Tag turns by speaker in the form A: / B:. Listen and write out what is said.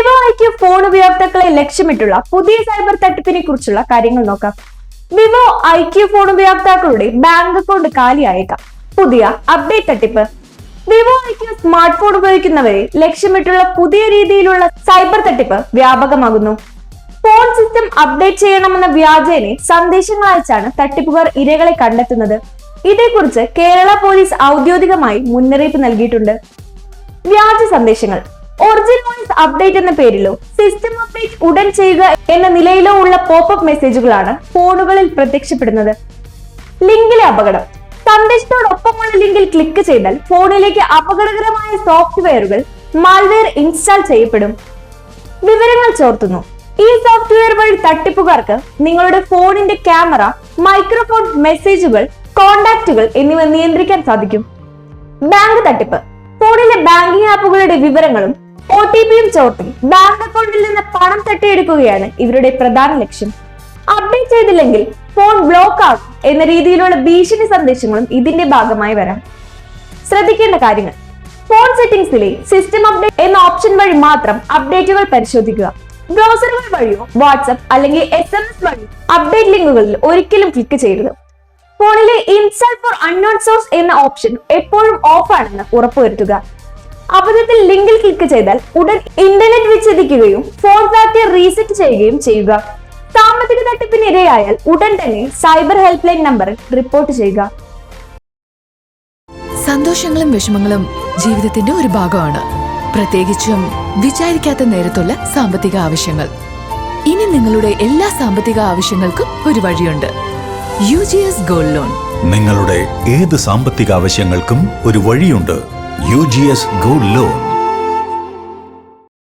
A: Vivo IQ phone ഉപയോക്താക്കളെ ലക്ഷ്യമിട്ടുള്ള പുതിയ സൈബർ തട്ടിപ്പിനെ കുറിച്ചുള്ള കാര്യങ്ങൾ നോക്കാം. വിവോ ഐക്യു ഫോൺ ഉപയോക്താക്കളുടെ ബാങ്ക് അക്കൗണ്ട് കാലിയായേക്കാം. പുതിയ അപ്ഡേറ്റ് തട്ടിപ്പ്. വിവോ ഐക്യു സ്മാർട്ട് ഫോൺ ഉപയോഗിക്കുന്നവരെ ലക്ഷ്യമിട്ടുള്ള പുതിയ രീതിയിലുള്ള സൈബർ തട്ടിപ്പ് വ്യാപകമാകുന്നു. ഫോൺ സിസ്റ്റം അപ്ഡേറ്റ് ചെയ്യണമെന്ന വ്യാജേന സന്ദേശങ്ങൾ അയച്ചാണ് തട്ടിപ്പുകാർ ഇരകളെ കണ്ടെത്തുന്നത്. ഇതേക്കുറിച്ച് കേരള പോലീസ് ഔദ്യോഗികമായി മുന്നറിയിപ്പ് നൽകിയിട്ടുണ്ട്. വ്യാജ സന്ദേശങ്ങൾ. ഒറിജിനൽ വോയിസ് അപ്ഡേറ്റ് എന്ന പേരിലോ സിസ്റ്റം അപ്ഡേറ്റ് ഉടൻ ചെയ്യുക എന്ന നിലയിലോ ഉള്ള പോപ്പപ്പ് മെസ്സേജുകളാണ് ഫോണുകളിൽ പ്രത്യക്ഷപ്പെടുന്നത്. ലിങ്കിലെ അപകടം. സന്ദേശത്തോടൊപ്പമുള്ള ലിങ്കിൽ ക്ലിക്ക് ചെയ്താൽ ഫോണിലേക്ക് അപകടകരമായ സോഫ്റ്റ്വെയറുകൾ മാൽവെയർ ഇൻസ്റ്റാൾ ചെയ്യപ്പെടും. വിവരങ്ങൾ ചോർത്തുന്നു. ഈ സോഫ്റ്റ്വെയർ വഴി തട്ടിപ്പുകാർക്ക് നിങ്ങളുടെ ഫോണിന്റെ ക്യാമറ, മൈക്രോഫോൺ, മെസ്സേജുകൾ, കോണ്ടാക്റ്റുകൾ എന്നിവ നിയന്ത്രിക്കാൻ സാധിക്കും. ബാങ്ക് തട്ടിപ്പ്. ഫോണിലെ ബാങ്കിംഗ് ആപ്പുകളുടെ വിവരങ്ങളും OTPയും ചോർത്തി ബാങ്ക് അക്കൗണ്ടിൽ നിന്ന് പണം തട്ടിയെടുക്കുകയാണ് ഇവരുടെ പ്രധാന ലക്ഷ്യം. അപ്ഡേറ്റ് ചെയ്തില്ലെങ്കിൽ ഫോൺ ബ്ലോക്ക് ആകും എന്ന രീതിയിലുള്ള ഭീഷണി സന്ദേശങ്ങളും ഇതിന്റെ ഭാഗമായി വരാം. ശ്രദ്ധിക്കേണ്ട കാര്യങ്ങൾ. ഫോൺ സെറ്റിംഗ്സിലെ സിസ്റ്റം അപ്ഡേറ്റ് എന്ന ഓപ്ഷൻ വഴി മാത്രം അപ്ഡേറ്റുകൾ പരിശോധിക്കുക. ബ്രൗസറുകൾ വഴിയോ വാട്സ്ആപ്പ് അല്ലെങ്കിൽ SMS വഴി അപ്ഡേറ്റ് ലിങ്കുകളിൽ ഒരിക്കലും ക്ലിക്ക് ചെയ്യരുത്. ഫോണിലെ ഇൻസ്റ്റാൾ ഫോർ അൺനോൺ സോഴ്സ് എന്ന ഓപ്ഷൻ എപ്പോഴും ഓഫ് ആണെന്ന് ഉറപ്പുവരുത്തുക. അബദ്ധത്തിൽ ലിങ്കിൽ ക്ലിക്ക് ചെയ്താൽ ഉടൻ ഇന്റർനെറ്റ് വിച്ഛേദിക്കുകയും ഫോൺ ഫാക്ടറി റീസെറ്റ് ചെയ്യുകയും ചെയ്യുക. സാമ്പത്തിക തട്ടിപ്പിന് ഇരയായാൽ ഉടൻ തന്നെ സൈബർ ഹെൽപ്പ് ലൈൻ നമ്പറിൽ റിപ്പോർട്ട് ചെയ്യുക.
B: സന്തോഷങ്ങളും വിഷമങ്ങളും ജീവിതത്തിന്റെ ഒരു ഭാഗമാണ്. പ്രത്യേകിച്ചും വിചാരിക്കാത്ത നേരത്തുള്ള സാമ്പത്തിക ആവശ്യങ്ങൾ. ഇനി നിങ്ങളുടെ എല്ലാ സാമ്പത്തിക ആവശ്യങ്ങൾക്കും ഒരു വഴിയുണ്ട്. UGS gold loan.
C: നിങ്ങളുടെ ഏത് സാമ്പത്തിക ആവശ്യങ്ങൾക്കും ഒരു വഴിയുണ്ട്. UGS gold loan.